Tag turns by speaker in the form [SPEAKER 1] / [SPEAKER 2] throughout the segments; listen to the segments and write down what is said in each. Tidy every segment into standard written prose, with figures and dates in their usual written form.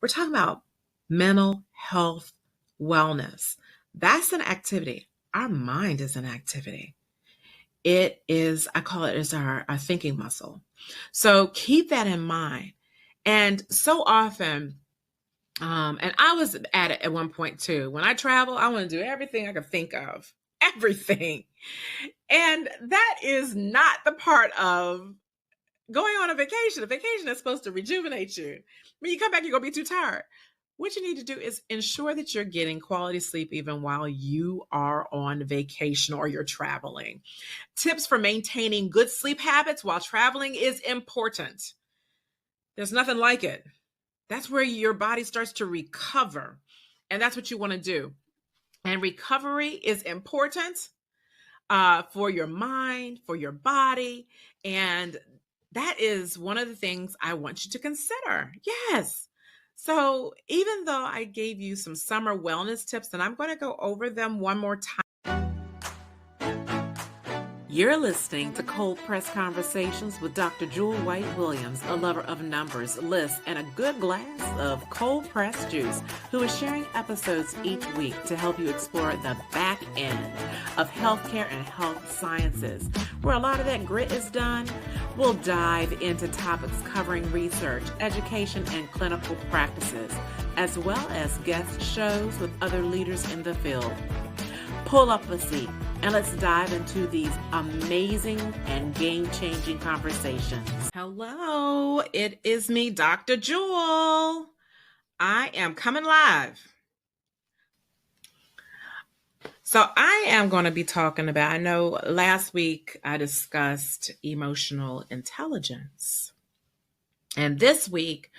[SPEAKER 1] We're talking about mental health wellness. That's an activity. Our mind is an activity. It is, I call it as our thinking muscle. So keep that in mind. And so often, and I was at it at one point too. When I travel, I want to do everything I could think of, everything. And that is not the part of going on a vacation. A vacation is supposed to rejuvenate you. When you come back, you're going to be too tired. What you need to do is ensure that you're getting quality sleep even while you are on vacation or you're traveling. Tips for maintaining good sleep habits while traveling is important. There's nothing like it. That's where your body starts to recover. And that's what you want to do. And recovery is important for your mind, for your body. And that is one of the things I want you to consider. Yes. So even though I gave you some summer wellness tips, and I'm going to go over them one more time. You're listening to Cold Press Conversations with Dr. Jewel White Williams, a lover of numbers, lists, and a good glass of cold press juice, who is sharing episodes each week to help you explore the back end of healthcare and health sciences. Where a lot of that grit is done, we'll dive into topics covering research, education, and clinical practices, as well as guest shows with other leaders in the field. Pull up a seat and let's dive into these amazing and game-changing conversations. Hello, it is me, Dr. Jewel. I am coming live. So I am going to be talking about, I know last week I discussed emotional intelligence. And this week,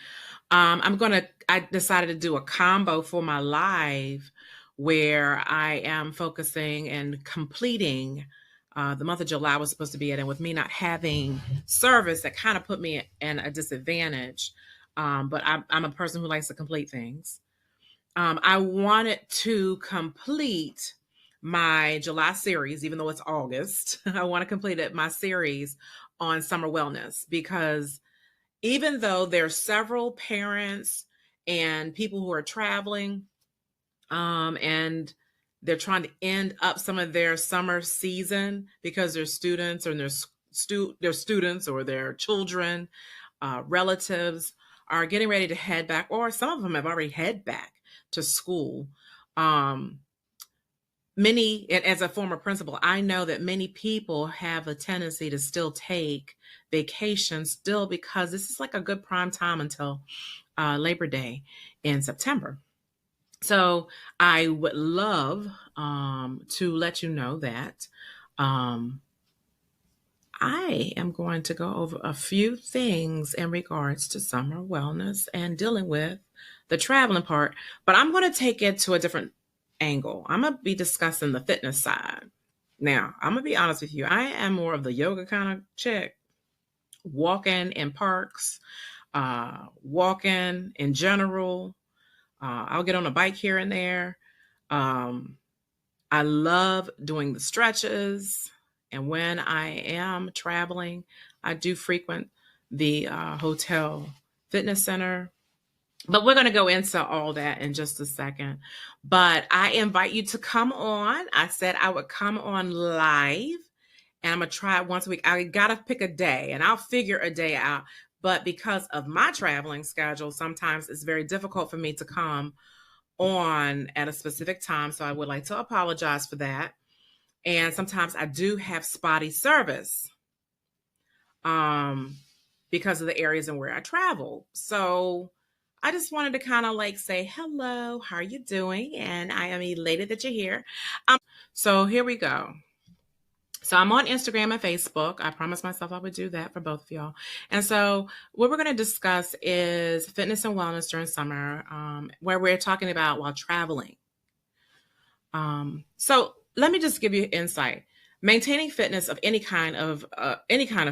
[SPEAKER 1] I decided to do a combo for my live where I am focusing and completing the month of July was supposed to be it. And with me not having service, that kind of put me in a disadvantage. But I'm a person who likes to complete things. I wanted to complete my July series, even though it's August. I want to complete my series on summer wellness, because even though there's several parents and people who are traveling, and they're trying to end up some of their summer season because their students or their students or their children, relatives are getting ready to head back, or some of them have already head back to school. Many, and as a former principal, I know that many people have a tendency to still take vacations still, because this is like a good prime time until Labor Day in September. So I would love to let you know that I am going to go over a few things in regards to summer wellness and dealing with the traveling part, but I'm going to take it to a different angle. I'm going to be discussing the fitness side. Now, I'm going to be honest with you. I am more of the yoga kind of chick, walking in parks, walking in general. I'll get on a bike here and there. I love doing the stretches. And when I am traveling, I do frequent the hotel fitness center. But we're going to go into all that in just a second. But I invite you to come on. I said I would come on live, and I'm going to try it once a week. I got to pick a day, and I'll figure a day out. But because of my traveling schedule, sometimes it's very difficult for me to come on at a specific time. So I would like to apologize for that. And sometimes I do have spotty service because of the areas in where I travel. So I just wanted to kind of like say, hello, how are you doing? And I am elated that you're here. So here we go. So I'm on Instagram and Facebook. I promised myself I would do that for both of y'all. And so what we're going to discuss is fitness and wellness during summer, where we're talking about while traveling. So let me just give you insight. Maintaining fitness of any kind of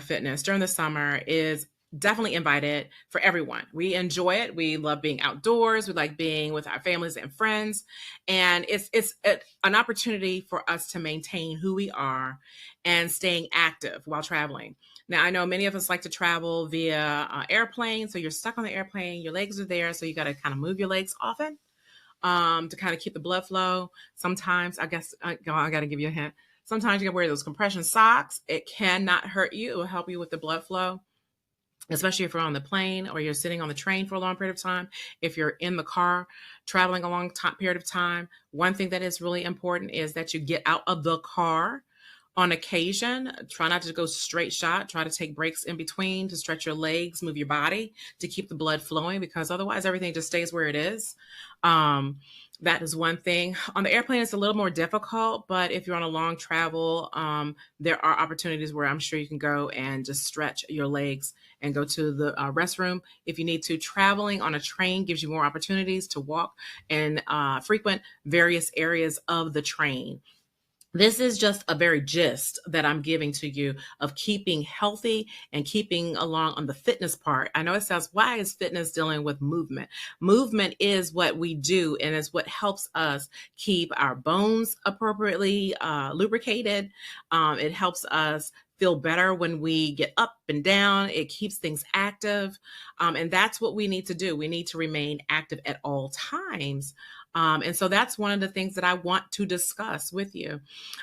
[SPEAKER 1] fitness during the summer is definitely invited for everyone. We enjoy it. We love being outdoors. We like being with our families and friends. And it's an opportunity for us to maintain who we are and staying active while traveling. Now, I know many of us like to travel via airplane, so you're stuck on the airplane, your legs are there, so you got to kind of move your legs often to kind of keep the blood flow. Sometimes, I guess, I got to give you a hint. Sometimes you got to wear those compression socks. It cannot hurt you. It will help you with the blood flow, especially if you're on the plane or you're sitting on the train for a long period of time. If you're in the car traveling a long period of time, one thing that is really important is that you get out of the car on occasion. Try not to go straight shot. Try to take breaks in between to stretch your legs, move your body to keep the blood flowing, because otherwise everything just stays where it is. That is one thing. On the airplane, it's a little more difficult, but if you're on a long travel, there are opportunities where I'm sure you can go and just stretch your legs and go to the restroom if you need to. Traveling on a train gives you more opportunities to walk and frequent various areas of the train. This is just a very gist that I'm giving to you of keeping healthy and keeping along on the fitness part. I know it sounds, why is fitness dealing with movement? Movement is what we do, and it's what helps us keep our bones appropriately lubricated. It helps us feel better when we get up and down. It keeps things active. And that's what we need to do. We need to remain active at all times. And so that's one of the things that I want to discuss with you.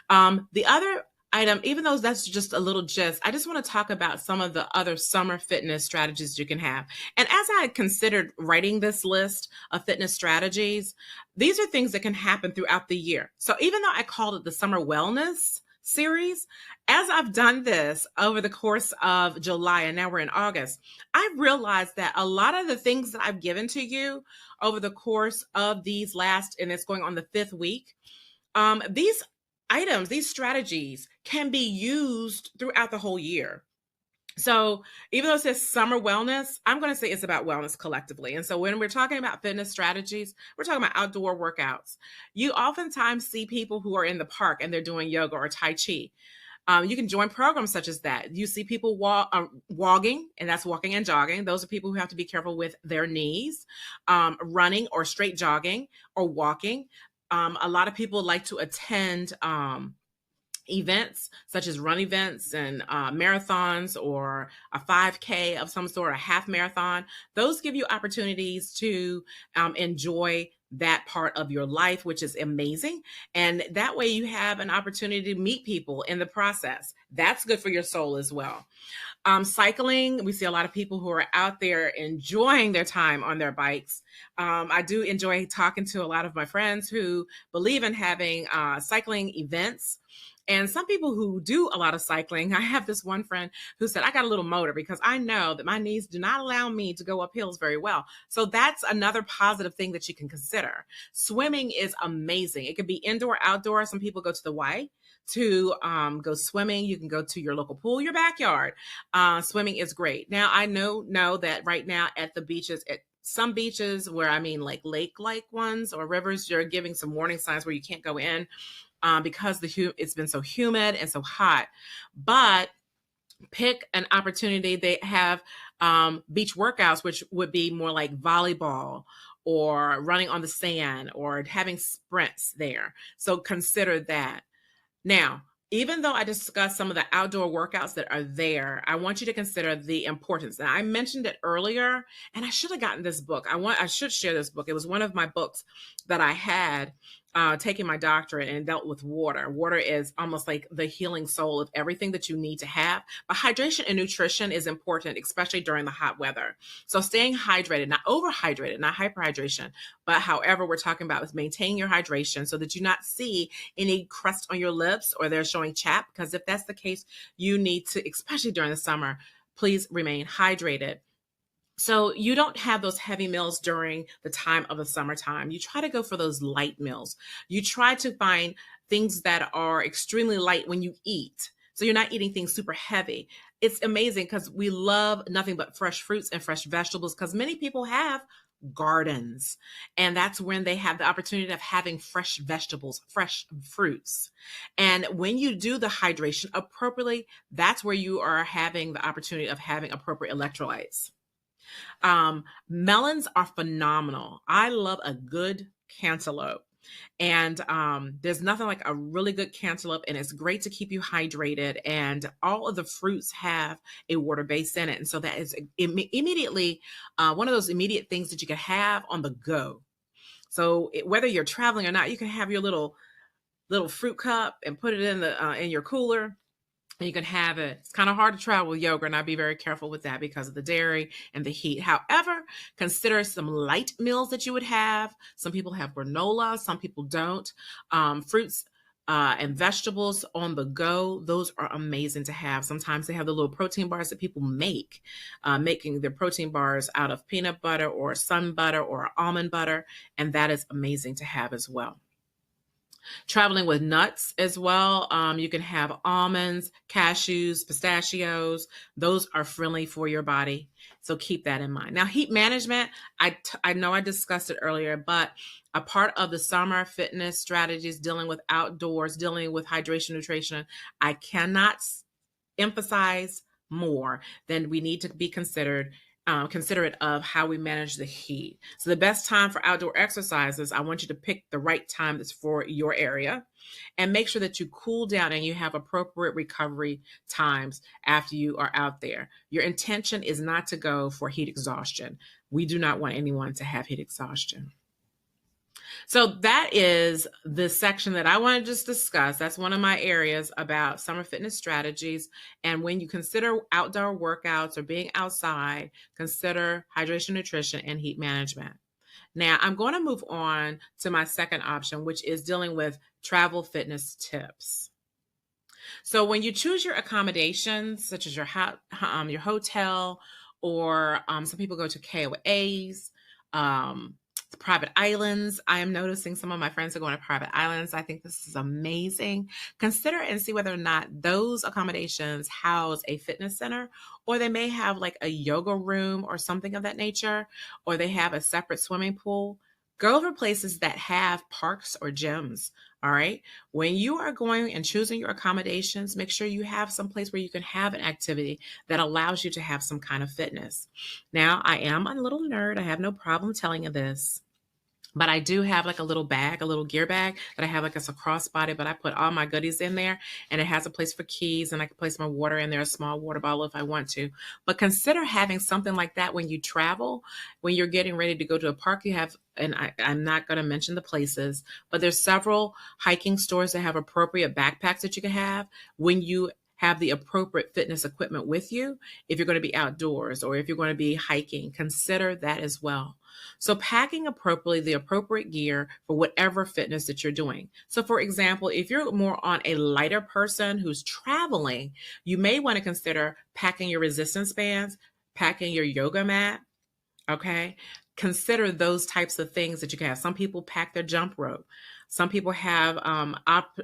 [SPEAKER 1] The other item, even though that's just a little gist, I just want to talk about some of the other summer fitness strategies you can have. And as I considered writing this list of fitness strategies, these are things that can happen throughout the year. So even though I called it the summer wellness series, as I've done this over the course of July and now we're in August, I've realized that a lot of the things that I've given to you over the course of these last, and it's going on the 5th week, these items, these strategies can be used throughout the whole year. So even though it says summer wellness, I'm going to say it's about wellness collectively. And so when we're talking about fitness strategies, we're talking about outdoor workouts. You oftentimes see people who are in the park and they're doing yoga or Tai Chi. You can join programs such as that. You see people walking, and that's walking and jogging. Those are people who have to be careful with their knees. Running or straight jogging or walking. A lot of people like to attend events such as run events and marathons or a 5K of some sort, a half marathon. Those give you opportunities to enjoy that part of your life, which is amazing. And that way you have an opportunity to meet people in the process. That's good for your soul as well. Cycling, we see a lot of people who are out there enjoying their time on their bikes. I do enjoy talking to a lot of my friends who believe in having cycling events. And some people who do a lot of cycling, I have this one friend who said, I got a little motor because I know that my knees do not allow me to go up hills very well. So that's another positive thing that you can consider. Swimming is amazing. It could be indoor, outdoor. Some people go to the Y to go swimming. You can go to your local pool, your backyard. Swimming is great. Now, I know that right now at the beaches, at some beaches where I mean like lake-like ones or rivers, you're giving some warning signs where you can't go in. Because it's been so humid and so hot. But pick an opportunity. They have beach workouts, which would be more like volleyball or running on the sand or having sprints there. So consider that. Now, even though I discussed some of the outdoor workouts that are there, I want you to consider the importance. Now, I mentioned it earlier, and I should have gotten this book. I should share this book. It was one of my books that I had taking my doctorate and dealt with water. Water is almost like the healing soul of everything that you need to have. But hydration and nutrition is important, especially during the hot weather. So staying hydrated, not overhydrated, not hyperhydration, but however we're talking about is maintaining your hydration so that you not see any crust on your lips or they're showing chapp. Because if that's the case, you need to, especially during the summer, please remain hydrated. So you don't have those heavy meals during the time of the summertime. You try to go for those light meals. You try to find things that are extremely light when you eat. So you're not eating things super heavy. It's amazing because we love nothing but fresh fruits and fresh vegetables because many people have gardens. And that's when they have the opportunity of having fresh vegetables, fresh fruits. And when you do the hydration appropriately, that's where you are having the opportunity of having appropriate electrolytes. Melons are phenomenal. I love a good cantaloupe. And there's nothing like a really good cantaloupe, and it's great to keep you hydrated. And all of the fruits have a water base in it. And so that is immediately one of those immediate things that you can have on the go. So whether you're traveling or not, you can have your little fruit cup and put it in your cooler. And you can have it. It's kind of hard to travel with yogurt, and I'd be very careful with that because of the dairy and the heat. However, consider some light meals that you would have. Some people have granola, some people don't. Fruits and vegetables on the go, those are amazing to have. Sometimes they have the little protein bars that people make, making their protein bars out of peanut butter or sun butter or almond butter, and that is amazing to have as well. Traveling with nuts as well. You can have almonds, cashews, pistachios. Those are friendly for your body. So keep that in mind. Now, heat management, I know I discussed it earlier, but a part of the summer fitness strategies dealing with outdoors, dealing with hydration, nutrition, I cannot emphasize more than we need to be considerate of how we manage the heat. So the best time for outdoor exercises, I want you to pick the right time that's for your area, and make sure that you cool down and you have appropriate recovery times after you are out there. Your intention is not to go for heat exhaustion. We do not want anyone to have heat exhaustion. So that is the section that I want to just discuss. That's one of my areas about summer fitness strategies. And when you consider outdoor workouts or being outside, consider hydration, nutrition, and heat management. Now, I'm going to move on to my second option, which is dealing with travel fitness tips. So when you choose your accommodations, such as your hotel, or some people go to KOAs, private islands. I am noticing some of my friends are going to private islands. I think this is amazing. Consider and see whether or not those accommodations house a fitness center, or they may have like a yoga room or something of that nature, or they have a separate swimming pool. Go over places that have parks or gyms. All right. When you are going and choosing your accommodations, make sure you have some place where you can have an activity that allows you to have some kind of fitness. Now, I am a little nerd. I have no problem telling you this. But I do have like a little bag, a little gear bag that I have like as a crossbody, but I put all my goodies in there, and it has a place for keys, and I can place my water in there, a small water bottle if I want to. But consider having something like that when you travel, when you're getting ready to go to a park. You have, and I'm not going to mention the places, but there's several hiking stores that have appropriate backpacks that you can have when you have the appropriate fitness equipment with you. If you're going to be outdoors or if you're going to be hiking, consider that as well. So packing appropriately, the appropriate gear for whatever fitness that you're doing. So for example, if you're more on a lighter person who's traveling, you may want to consider packing your resistance bands, packing your yoga mat. Okay. Consider those types of things that you can have. Some people pack their jump rope. Some people have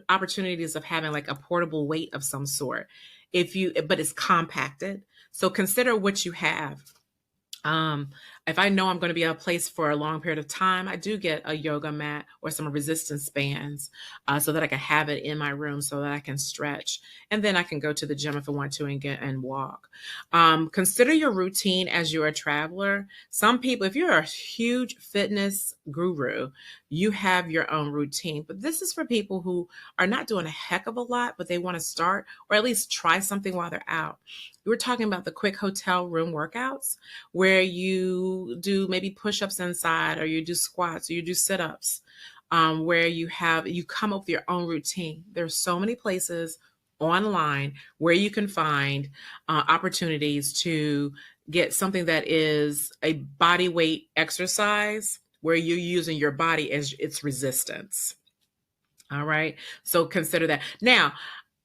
[SPEAKER 1] opportunities of having like a portable weight of some sort. But it's compacted. So consider what you have. If I know I'm going to be at a place for a long period of time, I do get a yoga mat or some resistance bands so that I can have it in my room so that I can stretch. And then I can go to the gym if I want to and walk. Consider your routine as you're a traveler. Some people, if you're a huge fitness guru, you have your own routine. But this is for people who are not doing a heck of a lot, but they want to start or at least try something while they're out. We're talking about the quick hotel room workouts where you do maybe push-ups inside, or you do squats, or you do sit-ups, where you come up with your own routine. There's so many places online where you can find opportunities to get something that is a body weight exercise where you're using your body as its resistance. All right. So consider that. Now,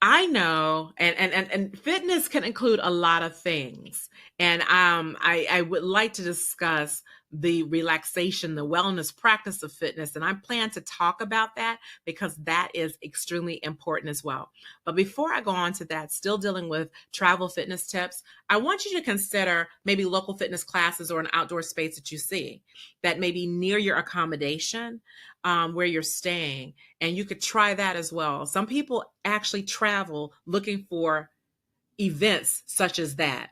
[SPEAKER 1] I know, and fitness can include a lot of things. And I would like to discuss the relaxation, the wellness practice of fitness. And I plan to talk about that because that is extremely important as well. But before I go on to that, still dealing with travel fitness tips, I want you to consider maybe local fitness classes or an outdoor space that you see that may be near your accommodation, where you're staying. And you could try that as well. Some people actually travel looking for events such as that.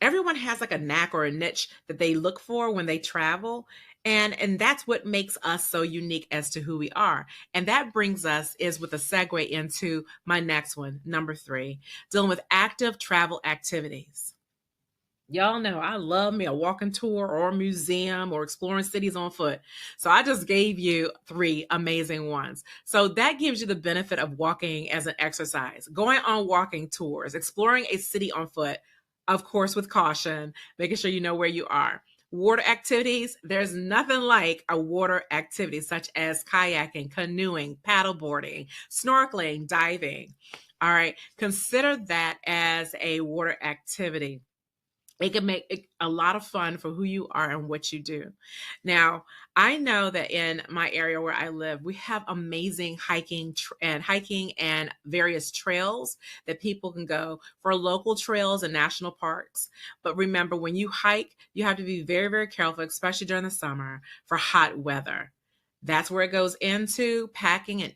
[SPEAKER 1] Everyone has like a knack or a niche that they look for when they travel. And that's what makes us so unique as to who we are. And that brings us is with a segue into my next one, number 3, dealing with active travel activities. Y'all know I love me a walking tour or a museum or exploring cities on foot. So I just gave you 3 amazing ones. So that gives you the benefit of walking as an exercise, going on walking tours, exploring a city on foot, of course, with caution, making sure you know where you are. Water activities, there's nothing like a water activity such as kayaking, canoeing, paddleboarding, snorkeling, diving. All right, consider that as a water activity. It can make it a lot of fun for who you are and what you do. Now, I know that in my area where I live, we have amazing hiking and various trails that people can go for local trails and national parks. But remember, when you hike, you have to be very, very careful, especially during the summer, for hot weather. That's where it goes into packing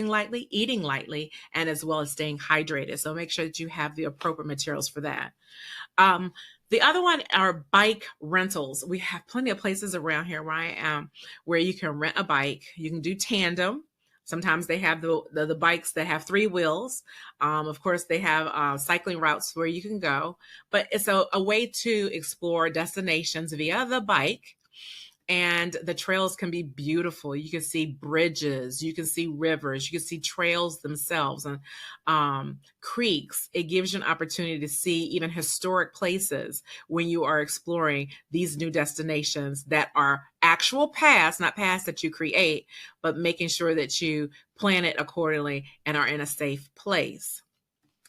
[SPEAKER 1] lightly, eating lightly, and as well as staying hydrated. So make sure that you have the appropriate materials for that. Um, the other one are bike rentals. We have plenty of places around here where I am where you can rent a bike. You can do tandem. Sometimes they have the bikes that have 3 wheels. Of course, they have cycling routes where you can go, but it's a way to explore destinations via the bike, and the trails can be beautiful. You can see bridges, you can see rivers, you can see trails themselves, and creeks. It gives you an opportunity to see even historic places when you are exploring these new destinations that are actual paths, not paths that you create, but making sure that you plan it accordingly and are in a safe place.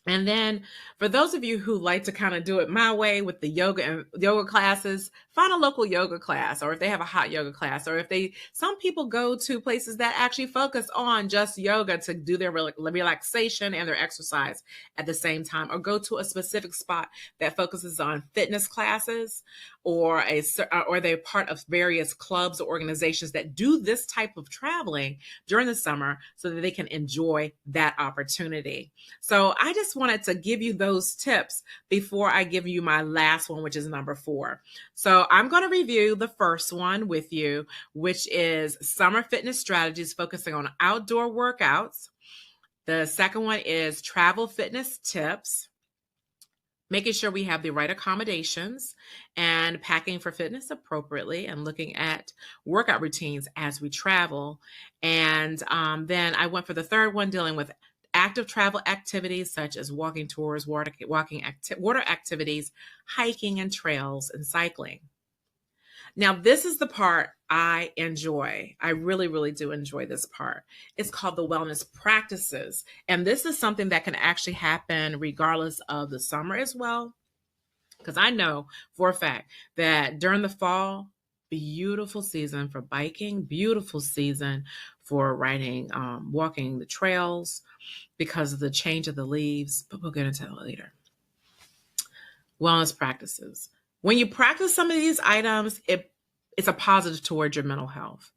[SPEAKER 1] And then for those of you who like to kind of do it my way with the yoga and yoga classes, find a local yoga class, or if they have a hot yoga class, or if some people go to places that actually focus on just yoga to do their relaxation and their exercise at the same time, or go to a specific spot that focuses on fitness classes, or they're part of various clubs or organizations that do this type of traveling during the summer so that they can enjoy that opportunity. So I just wanted to give you those tips before I give you my last one, which is number 4. So I'm going to review the first one with you, which is summer fitness strategies focusing on outdoor workouts. The second one is travel fitness tips, making sure we have the right accommodations and packing for fitness appropriately, and looking at workout routines as we travel. And then I went for the third one, dealing with active travel activities such as walking tours, water activities, hiking and trails, and cycling. Now, this is the part I enjoy. I really, really do enjoy this part. It's called the wellness practices. And this is something that can actually happen regardless of the summer as well. Because I know for a fact that during the fall, beautiful season for biking, beautiful season for riding, walking the trails because of the change of the leaves. But we'll get into that later. Wellness practices. When you practice some of these items, it's a positive towards your mental health.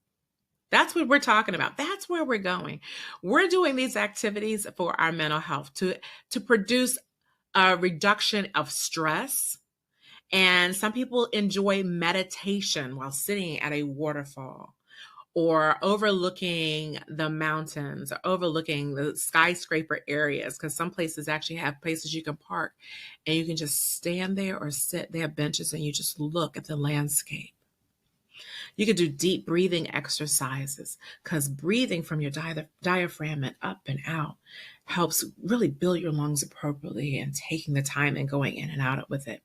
[SPEAKER 1] That's what we're talking about. That's where we're going. We're doing these activities for our mental health to produce a reduction of stress. And some people enjoy meditation while sitting at a waterfall, or overlooking the mountains, or overlooking the skyscraper areas, because some places actually have places you can park and you can just stand there or sit. They have benches and you just look at the landscape. You can do deep breathing exercises, because breathing from your diaphragm and up and out helps really build your lungs appropriately, and taking the time and going in and out with it.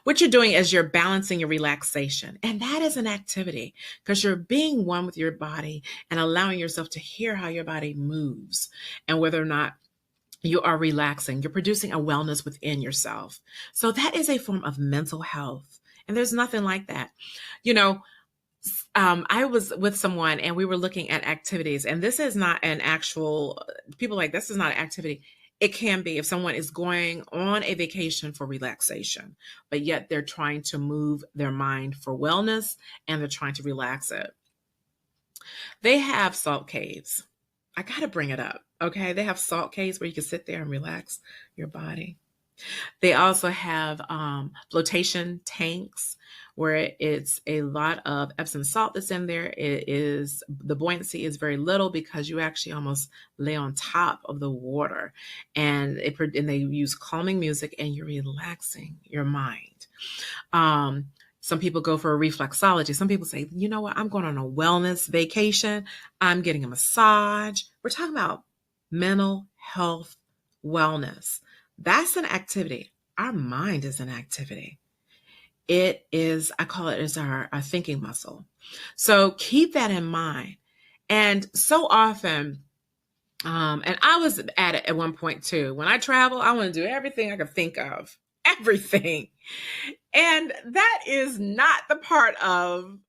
[SPEAKER 1] What you're doing is you're balancing your relaxation. And that is an activity, because you're being one with your body and allowing yourself to hear how your body moves and whether or not you are relaxing. You're producing a wellness within yourself. So that is a form of mental health. And there's nothing like that. You know, I was with someone and we were looking at activities, and this is not an actual, people like, this is not an activity. It can be if someone is going on a vacation for relaxation, but yet they're trying to move their mind for wellness and they're trying to relax it. They have salt caves. I got to bring it up. Okay. They have salt caves where you can sit there and relax your body. They also have flotation tanks where it's a lot of Epsom salt that's in there. It is the buoyancy is very little because you actually almost lay on top of the water, and they use calming music, and you're relaxing your mind. Um, some people go for a reflexology. Some people say, you know what, I'm going on a wellness vacation. I'm getting a massage. We're talking about mental health wellness. That's an activity. Our mind is an activity. It is, I call it as our thinking muscle. So keep that in mind. And so often, and I was at it at one point too. When I travel, I want to do everything I can think of. Everything. And that is not the part of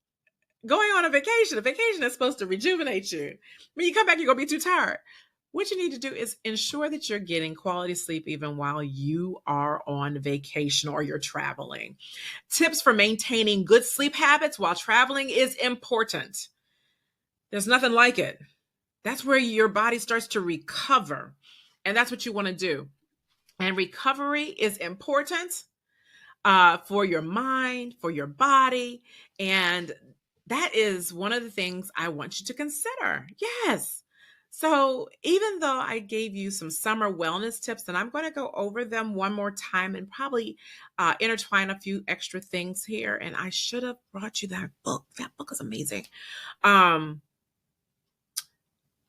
[SPEAKER 1] going on a vacation. A vacation is supposed to rejuvenate you. When you come back, you're going to be too tired. What you need to do is ensure that you're getting quality sleep even while you are on vacation or you're traveling. Tips for maintaining good sleep habits while traveling is important. There's nothing like it. That's where your body starts to recover. And that's what you want to do. And recovery is important for your mind, for your body. And that is one of the things I want you to consider. Yes. So even though I gave you some summer wellness tips, and I'm going to go over them one more time and probably intertwine a few extra things here. And I should have brought you that book. That book is amazing.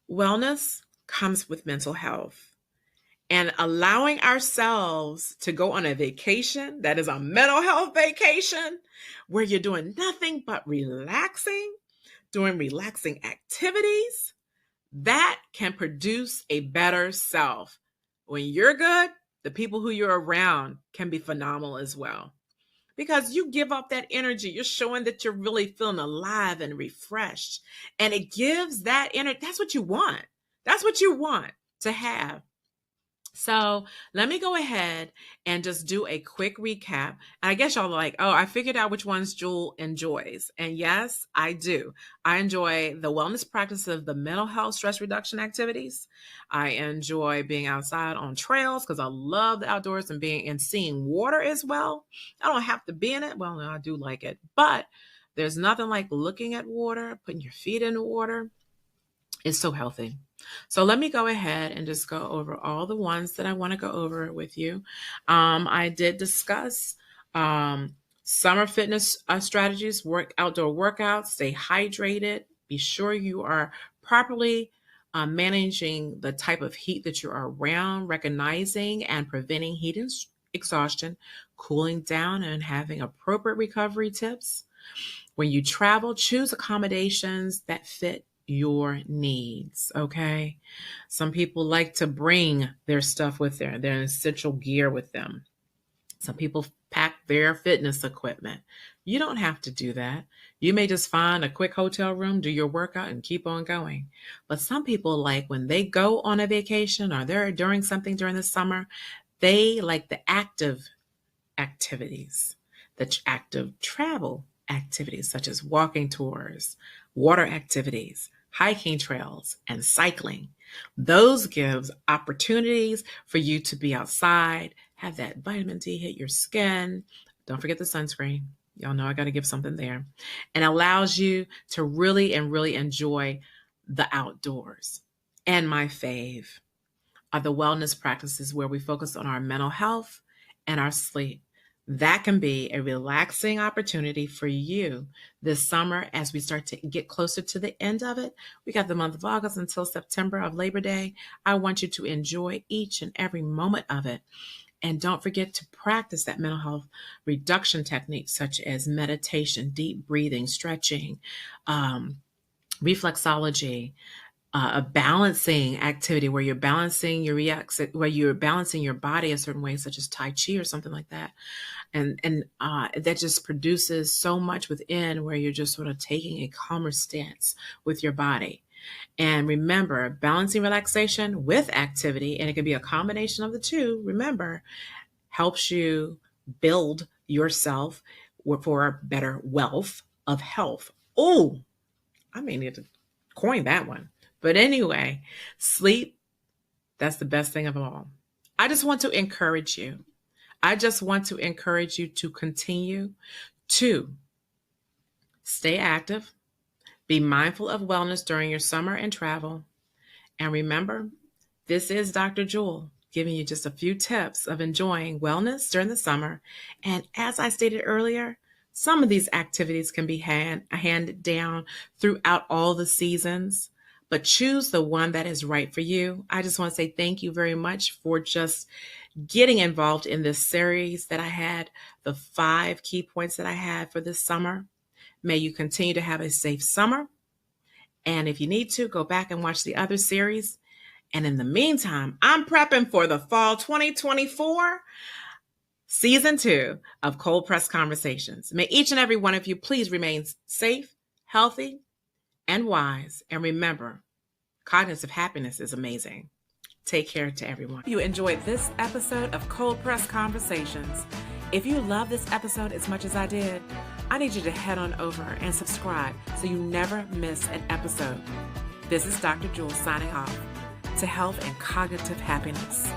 [SPEAKER 1] Wellness comes with mental health. And allowing ourselves to go on a vacation that is a mental health vacation where you're doing nothing but relaxing, doing relaxing activities, that can produce a better self. When you're good, the people who you're around can be phenomenal as well. Because you give up that energy, you're showing that you're really feeling alive and refreshed. And it gives that energy. That's what you want. That's what you want to have. So let me go ahead and just do a quick recap. And I guess y'all are like, oh, I figured out which ones Jewel enjoys. And yes, I do. I enjoy the wellness practice of the mental health stress reduction activities. I enjoy being outside on trails because I love the outdoors and being and seeing water as well. I don't have to be in it. Well, no, I do like it. But there's nothing like looking at water, putting your feet in the water. It's so healthy. So let me go ahead and just go over all the ones that I want to go over with you. I did discuss summer fitness strategies, outdoor workouts, stay hydrated, be sure you are properly managing the type of heat that you're around, recognizing and preventing heat exhaustion, cooling down and having appropriate recovery tips. When you travel, choose accommodations that fit your needs. Okay. Some people like to bring their stuff with their essential gear with them. Some people pack their fitness equipment. You don't have to do that. You may just find a quick hotel room, do your workout, and keep on going. But some people like when they go on a vacation or they're doing something during the summer, they like the active activities, the active travel activities, such as walking tours, water activities, hiking trails, and cycling. Those gives opportunities for you to be outside, have that vitamin D hit your skin. Don't forget the sunscreen. Y'all know I got to give something there. And allows you to really and really enjoy the outdoors. And my fave are the wellness practices where we focus on our mental health and our sleep. That can be a relaxing opportunity for you this summer as we start to get closer to the end of it. We got the month of August until September of Labor Day. I want you to enjoy each and every moment of it. And don't forget to practice that mental health reduction techniques such as meditation, deep breathing, stretching, reflexology, a balancing activity where you're balancing your body a certain way, such as Tai Chi or something like that. And that just produces so much within where you're just sort of taking a calmer stance with your body. And remember, balancing relaxation with activity, and it can be a combination of the two, remember, helps you build yourself for better wealth of health. Oh, I may need to coin that one. But anyway, sleep, that's the best thing of all. I just want to encourage you I just want to encourage you to continue to stay active, be mindful of wellness during your summer and travel. And remember, this is Dr. Jewel giving you just a few tips of enjoying wellness during the summer. And as I stated earlier, some of these activities can be handed down throughout all the seasons, but choose the one that is right for you. I just want to say thank you very much for just getting involved in this series that I had, the 5 key points that I had for this summer. May you continue to have a safe summer. And if you need to, go back and watch the other series. And in the meantime, I'm prepping for the fall 2024 season 2 of Cold Press Conversations. May each and every one of you please remain safe, healthy, and wise. And remember, cognitive happiness is amazing. Take care to everyone. If you enjoyed this episode of Cold Press Conversations, if you love this episode as much as I did, I need you to head on over and subscribe so you never miss an episode. This is Dr. Jewel signing off to health and cognitive happiness.